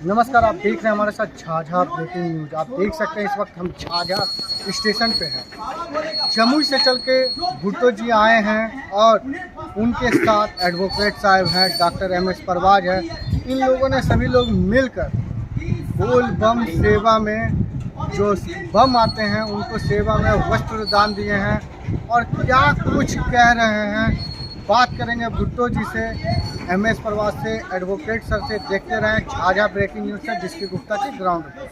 नमस्कार, आप देख रहे हैं हमारे साथ झाझा ब्रेकिंग न्यूज। आप देख सकते हैं इस वक्त हम झाझा स्टेशन पे हैं। जमुई से चल के भुट्टो जी आए हैं और उनके साथ एडवोकेट साहब हैं, डॉक्टर MS परवाज है। इन लोगों ने सभी लोग मिलकर बोल बम सेवा में जो बम आते हैं उनको सेवा में वस्त्र दान दिए हैं और क्या कुछ कह रहे हैं। बात करेंगे भुट्टो जी से, MS परवाज से, एडवोकेट सर से। देखते रहें झाझा ब्रेकिंग न्यूज से, जिसकी गुप्ता के ग्राउंड पे।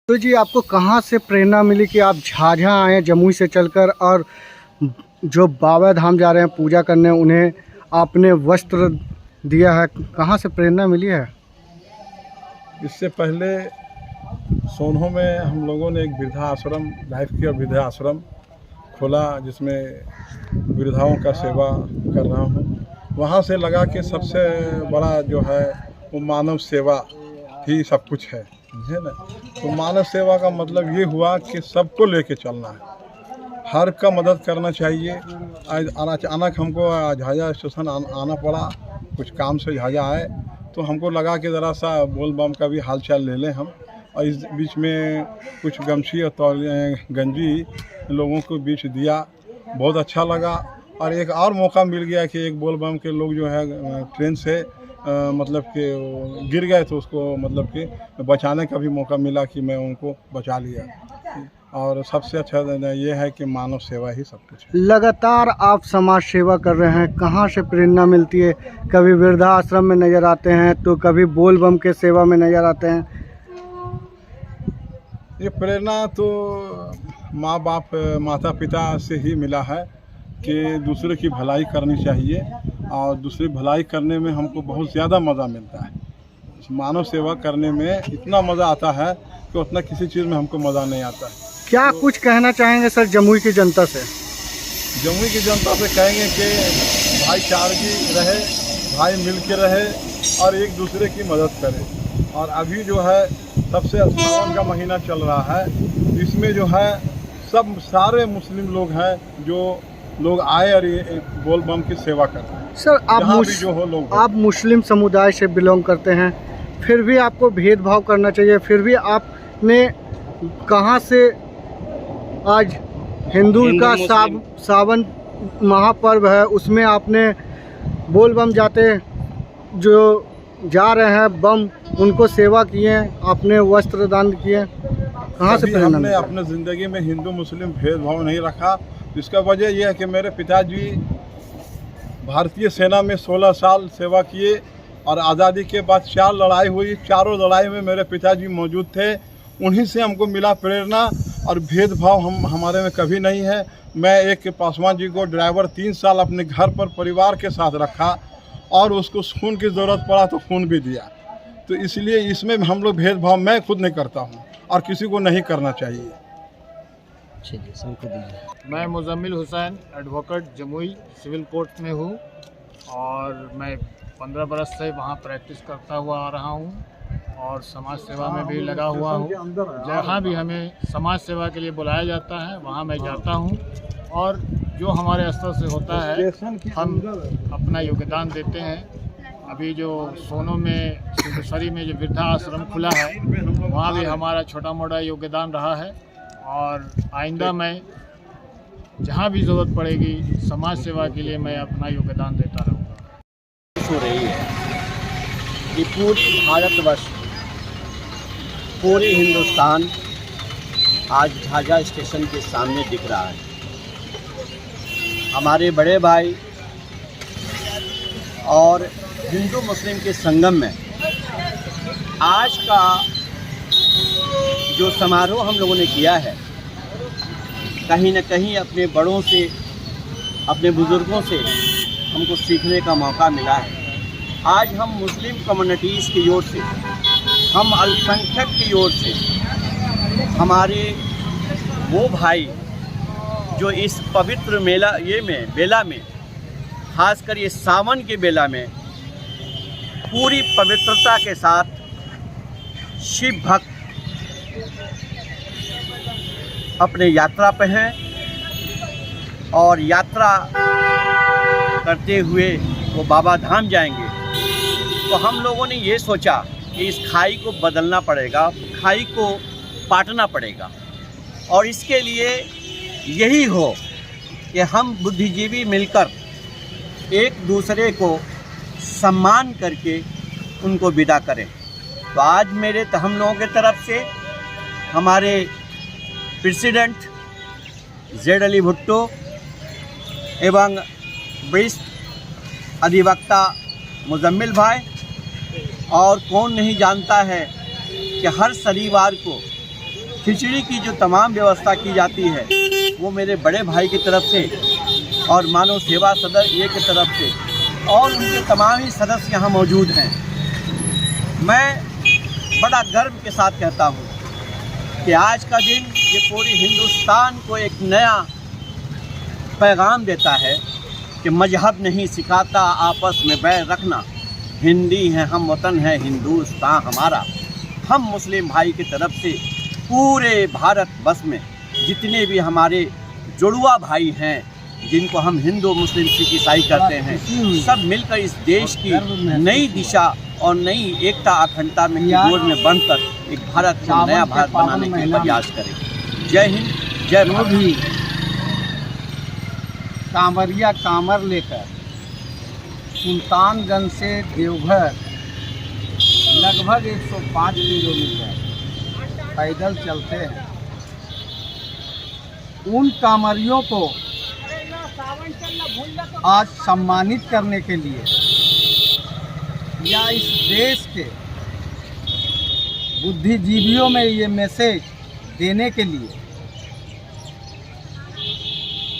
तो जी, आपको कहाँ से प्रेरणा मिली कि आप झाझा आए जमुई से चलकर और जो बाबा धाम जा रहे हैं पूजा करने, उन्हें आपने वस्त्र दिया है? कहाँ से प्रेरणा मिली है? इससे पहले सोनहो में हम लोगों ने एक वृद्धाश्रम, लाइफ केयर वृद्धाश्रम खोला, जिसमें वृद्धाओं का सेवा कर रहा हूँ। वहाँ से लगा कि सबसे बड़ा जो है वो मानव सेवा ही सब कुछ है, समझे ना। तो मानव सेवा का मतलब ये हुआ कि सबको लेके चलना है, हर का मदद करना चाहिए। आज अचानक हमको झाझा स्टेशन आना पड़ा, कुछ काम से झाझा आए, तो हमको लगा कि ज़रा सा बोल बम का भी हाल चाल ले लें हम। और इस बीच में कुछ गमछी और गंजी लोगों को बीच दिया, बहुत अच्छा लगा। और एक और मौका मिल गया कि एक बोल बम के लोग जो है ट्रेन से मतलब कि गिर गए, तो उसको मतलब कि बचाने का भी मौका मिला कि मैं उनको बचा लिया। और सबसे अच्छा ये है कि मानव सेवा ही सब कुछ है। लगातार आप समाज सेवा कर रहे हैं, कहाँ से प्रेरणा मिलती है? कभी वृद्धाश्रम में नज़र आते हैं तो कभी बोल बम के सेवा में नज़र आते हैं। ये प्रेरणा तो माँ बाप, माता पिता से ही मिला है कि दूसरे की भलाई करनी चाहिए, और दूसरी भलाई करने में हमको बहुत ज़्यादा मज़ा मिलता है। मानव सेवा करने में इतना मज़ा आता है कि उतना किसी चीज़ में हमको मज़ा नहीं आता। क्या कुछ कहना चाहेंगे सर जमुई की जनता से? जमुई की जनता से कहेंगे कि भाईचारगी रहे, भाई मिल के रहे और एक दूसरे की मदद करे। और अभी जो है सबसे सावन का महीना चल रहा है, इसमें जो है सब सारे मुस्लिम लोग हैं जो लोग आए और ये बोल बम की सेवा करते हैं। सर आप मुस्लिम समुदाय से बिलोंग करते हैं, फिर भी आपको भेदभाव करना चाहिए। फिर भी आपने कहाँ से आज हिंदू का सावन महापर्व है, उसमें आपने बोल बम जाते जो जा रहे हैं बम, उनको सेवा किए, आपने वस्त्र दान किए। कहाँ से प्रेरणा? हमने अपने ज़िंदगी में हिंदू मुस्लिम भेदभाव नहीं रखा। इसका वजह यह है कि मेरे पिताजी भारतीय सेना में 16 साल सेवा किए और आज़ादी के बाद 4 लड़ाई हुई, चारों लड़ाई में मेरे पिताजी मौजूद थे। उन्हीं से हमको मिला प्रेरणा, और भेदभाव हमारे में कभी नहीं है। मैं एक पासवान जी को ड्राइवर 3 साल अपने घर पर परिवार के साथ रखा, और उसको खून की ज़रूरत पड़ा तो खून भी दिया। तो इसलिए इसमें हम लोग भेदभाव मैं खुद नहीं करता हूँ और किसी को नहीं करना चाहिए। मैं Muzammil Hussain, advocate, Jamui civil court में हूँ और मैं 15 बरस से वहाँ प्रैक्टिस करता हुआ आ रहा हूँ और समाज सेवा में भी लगा हुआ हूँ। जहाँ भी हमें समाज सेवा के लिए बुलाया जाता है वहाँ मैं जाता हूँ, और जो हमारे स्तर से होता है हम अपना योगदान देते हैं। अभी जो सोनो में सिद्धेश्वरी में जो वृद्धा आश्रम खुला है, वहाँ भी हमारा छोटा मोटा योगदान रहा है, और आइंदा मैं जहाँ भी ज़रूरत पड़ेगी समाज सेवा के लिए मैं अपना योगदान देता रहूँगा। हो रही है कि पूरी भारतवर्ष, पूरी हिंदुस्तान आज झाझा स्टेशन के सामने दिख रहा है। हमारे बड़े भाई और हिंदू मुस्लिम के संगम में आज का जो समारोह हम लोगों ने किया है, कहीं न कहीं अपने बड़ों से, अपने बुज़ुर्गों से हमको सीखने का मौका मिला है। आज हम मुस्लिम कम्युनिटीज़ की ओर से, हम अल्पसंख्यक की ओर से, हमारे वो भाई जो इस पवित्र बेला में खासकर ये सावन के बेला में पूरी पवित्रता के साथ शिव भक्त अपने यात्रा पे हैं और यात्रा करते हुए वो बाबा धाम जाएंगे। तो हम लोगों ने ये सोचा कि इस खाई को बदलना पड़ेगा, खाई को पाटना पड़ेगा। और इसके लिए यही हो कि हम बुद्धिजीवी मिलकर एक दूसरे को सम्मान करके उनको विदा करें। तो आज हम लोगों के तरफ से हमारे प्रेसिडेंट जेड अली भुट्टो एवं वरिष्ठ अधिवक्ता मुजम्मिल भाई, और कौन नहीं जानता है कि हर शनिवार को खिचड़ी की जो तमाम व्यवस्था की जाती है वो मेरे बड़े भाई की तरफ से और मानव सेवा सदन ये की तरफ से और उनके तमाम ही सदस्य यहाँ मौजूद हैं। मैं बड़ा गर्व के साथ कहता हूँ कि आज का दिन ये पूरे हिंदुस्तान को एक नया पैगाम देता है कि मजहब नहीं सिखाता आपस में बैर रखना, हिंदी है हम वतन है हिंदुस्तान हमारा। हम मुस्लिम भाई की तरफ से पूरे भारत वर्ष में जितने भी हमारे जुड़वा भाई हैं जिनको हम हिंदू मुस्लिम सिख ईसाई करते हैं, सब मिलकर इस देश की नई दिशा और नई एकता अखंडता में गोद में बनकर एक भारत को नया भारत बनाने के प्रयास करें। जय हिंद, जय भारत। भी कांवरिया कांवर लेकर सुल्तानगंज से देवघर लगभग 105 किलोमीटर पैदल चलते हैं, उन कांवरियों को आज सम्मानित करने के लिए या इस देश के बुद्धिजीवियों में ये मैसेज देने के लिए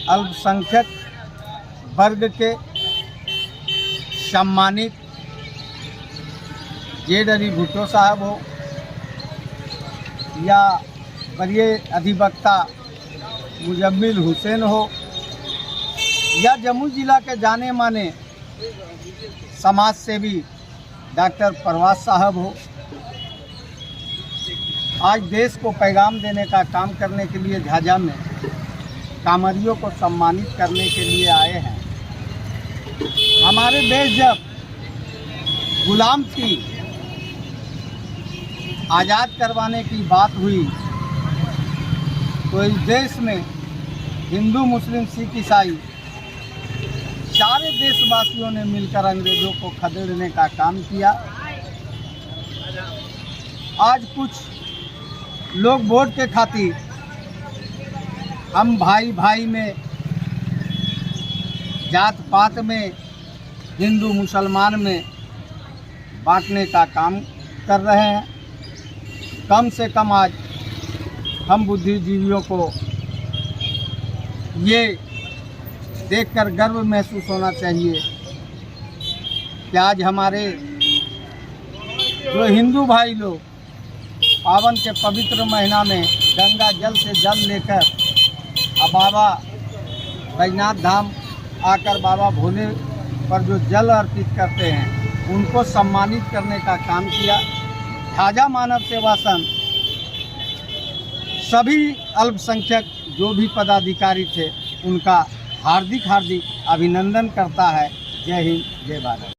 अल्पसंख्यक वर्ग के सम्मानित जेड अली भुट्टो साहब हो या वरीय अधिवक्ता मुजम्मिल हुसैन हो या जमुई जिला के जाने माने समाज सेवी डॉक्टर परवाज साहब हो, आज देश को पैगाम देने का काम करने के लिए झाझा में कांवरियों को सम्मानित करने के लिए आए हैं। हमारे देश जब गुलाम थी, आज़ाद करवाने की बात हुई तो इस देश में हिंदू मुस्लिम सिख ईसाई सारे देशवासियों ने मिलकर अंग्रेज़ों को खदेड़ने का काम किया। आज कुछ लोग वोट के खातिर हम भाई भाई में, जात पात में, हिंदू मुसलमान में बांटने का काम कर रहे हैं। कम से कम आज हम बुद्धिजीवियों को ये देखकर गर्व महसूस होना चाहिए कि आज हमारे जो हिंदू भाई लोग पावन के पवित्र महीना में गंगा जल से जल लेकर अब बाबा बैजनाथ धाम आकर बाबा भोले पर जो जल अर्पित करते हैं उनको सम्मानित करने का काम किया। झाझा मानव सेवा संघ सभी अल्पसंख्यक जो भी पदाधिकारी थे उनका हार्दिक अभिनंदन करता है। जय हिंद, जय भारत।